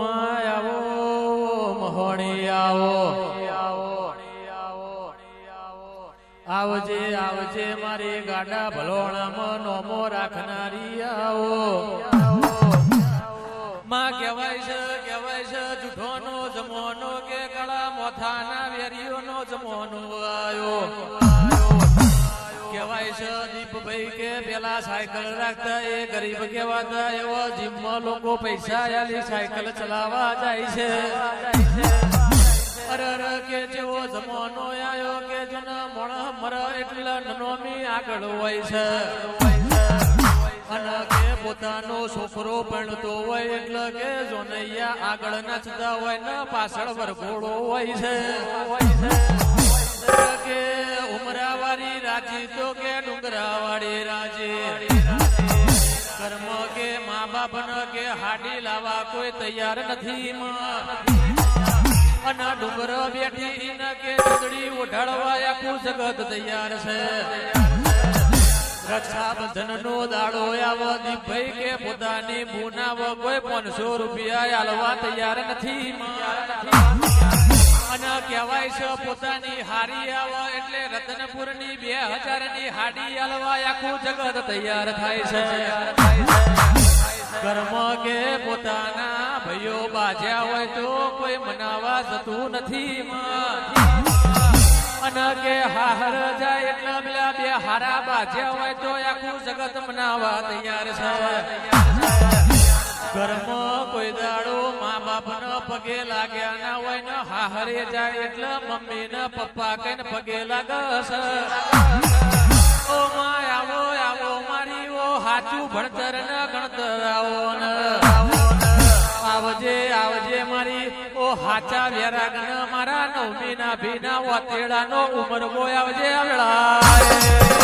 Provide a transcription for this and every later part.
my આવો મહોણી આવો આવજે આવજે મારી ગાડા ભલોણામાં નોમો રાખનારી આવો માં કહેવાય છે જૂઠોનો જમોનો કે કળા મોથાના વેરીઓનો જમોનો આયો કહેવાય છે દીપભાઈ કે પેલા સાયકલ રાખતા એ ગરીબ કહેવાતા એવો જીમમાં લોકો પૈસા આલી સાયકલ ચલાવવા જાય છે અરે કે જેવો જમાનો આયો કે જના મોણા મરા એટલા નનોમી આગળ હોય છે અને કે પોતાનો છોકરો ભણતો હોય એટલે કે જોનૈયા આગળ નાચતા હોય ને પાછળ વરઘોડો હોય છે કે ઉમરાવાળી રાજી તો કે ડુંગરાવાળી રાજી કર્મ કે મા બાપ ન કે હાડી લાવવા કોઈ તૈયાર નથી અને ડુંગર બેઠી ન કે ચૂંદડી ઓઢાડવા આખું જગત તૈયાર છે રક્ષાબંધન નો દાડો આવો દીપભાઈ કે પોતાની બુનાવ કોઈ 500 રૂપિયા આલવા તૈયાર નથી અને કહેવાય છે પોતાની હારી આવો એટલે રતનપુર ની 2000 ની હાડી આલવા આખું જગત તૈયાર થાય છે કર્મ કે પોતાના ભાઈઓ બાજ્યા હોય તો કોઈ મનાવા જતું નથી અને કે હાહર જાય એટલે પેલા 2 હારા બાજ્યા હોય તો આખું જગત મનાવા તૈયાર છે કર્મ કોઈ દાડો મા બાપ ન પગે લાગ્યા ના હોય ને હાહરે જાય એટલે મમ્મી ને પપ્પા કઈને પગે લાગશે ઓ માં આવો આવો મારી ઓ હાચું ભણતર ન ગણતર આવો ને આવજે આવજે મારી ઓ હાચા વેરાગ ન મારા 9મી ના ભીના વાતેડા નો ઉમર ગો આવજે આવળા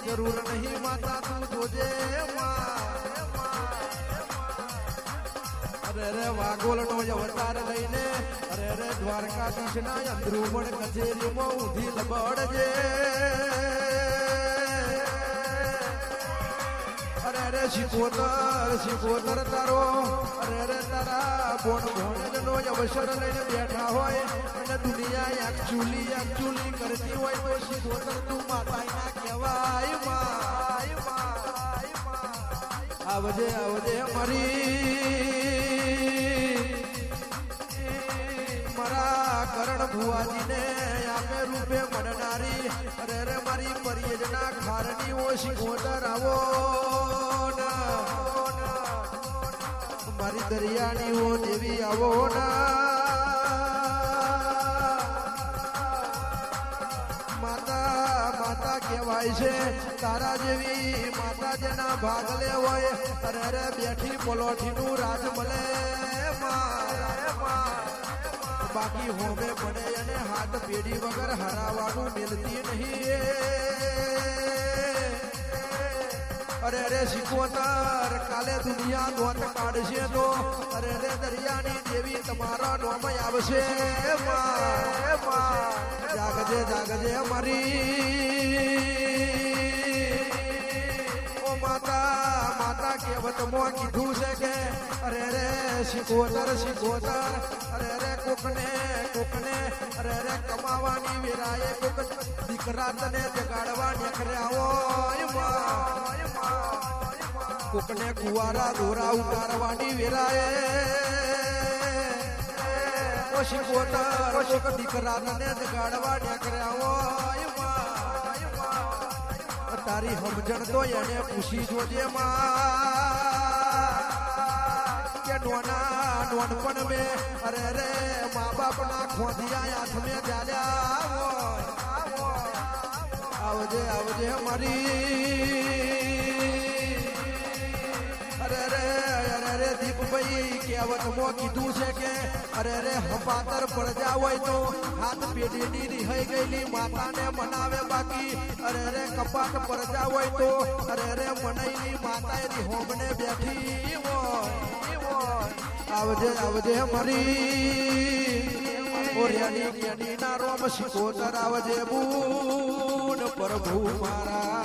જરૂર નહીં માતા તું જોજે અરે વાગોલ નો અવતાર લઈને અરે દ્વારકાધીશ ના અંદરુમણ કચેરીમાં ઊંધી લબડજે અરે શિકોતર તારો અરે તારા બોણ નો અવસર લઈને બેઠા હોય અને દુનિયા એકચુલી કરતી હોય તો શિકોતર તું માતા ના કહેવાય આવજે આવજે મારી ભુવાજીને આપે રૂપે મળનારી અરે રે મારી પરિયજના ખારની ઓ શિકોતર આવો મારી દરિયાની ઓ દેવી આવો માતા કહેવાય છે તારા જેવી માતા જેના ભાગલે હોય અરે રે બેઠી પલોઠીનું રાજ મળે બાકી હોમે પડે અને હાથ પેઢી વગર હરાવાનું મિલતી નહીં અરે રે શિકોતર કાલે દુનિયા દોત કાઢશે તો અરે રે દરિયાની દેવી તમારા નોમ આવશે જાગજે જાગજે અમારી ઓ માતા કહેવત માં કીધું છે કે અરે રે શિકોતર અરે રે કોકને અરે રે કમાવાની વેરાએ કોક દીકરા તને જગાડવા નીકળ્યા હોય કોકને કુવારા દોરા ઉતારવાની વેરાએ ઓ શિકોતર કોક દીકરા તને જગાડવા નીકળ્યા હોય તારી સમજણ તો એને પૂછી જોજે કે નોનપણ મેં અરે રે મા બાપ ના ખોધિયા હાથ મેં ચાલ્યા આવજે મારી અરે રે દીપભાઈ કહેવત મો કીધું છે કે અરે રે હપાતર પડજા હોય તો હાથ પેઢીની રિહાઈ ગયેલી માતાને મનાવે બાકી અરે રે કપાટ પડજા હોય તો અરે રે મનાઈની માતા એની હોમને બેઠી હોય આવજે મારી ઓરિયાની જ્ઞાની ના રોમ શિકોતર આવજે બૂન પ્રભુ મારા